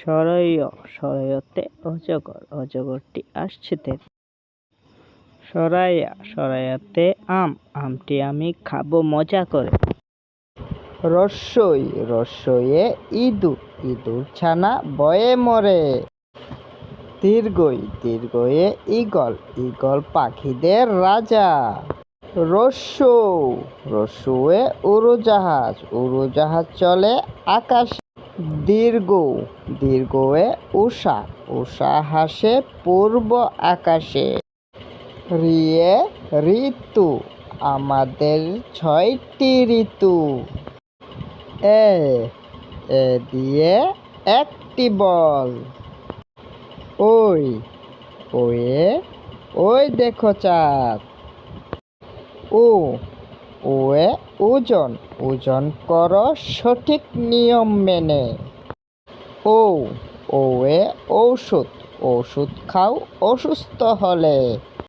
সরয় সরয়তে অজগর অজগরটি আসছে থেকে। সরাইয়া সরাইয়াতে আম আমটি আমি খাবো মজা করে। রস্যই রস্যইয়ে ইঁদুর ইঁদুর ছানা বয়ে মরে। দীর্ঘই দীর্ঘয়ে ঈগল ঈগল পাখিদের রাজা। রস্যৌ রস্যুয়ে উড়োজাহাজ উড়োজাহাজ চলে আকাশে। দীর্ঘ দীর্ঘয়ে উষা উষা হাসে পূর্ব আকাশে। রিয়ে ঋতু আমাদের 6টি ঋতু। এ এ দিয়ে একটি বল। ওই ওয়ে ওই দেখো চাঁদ। ও ওয়ে ওজন ওজন করো সঠিক নিয়ম মেনে। ও ওয়ে ঔষধ ওষুধ খাও অসুস্থ হলে।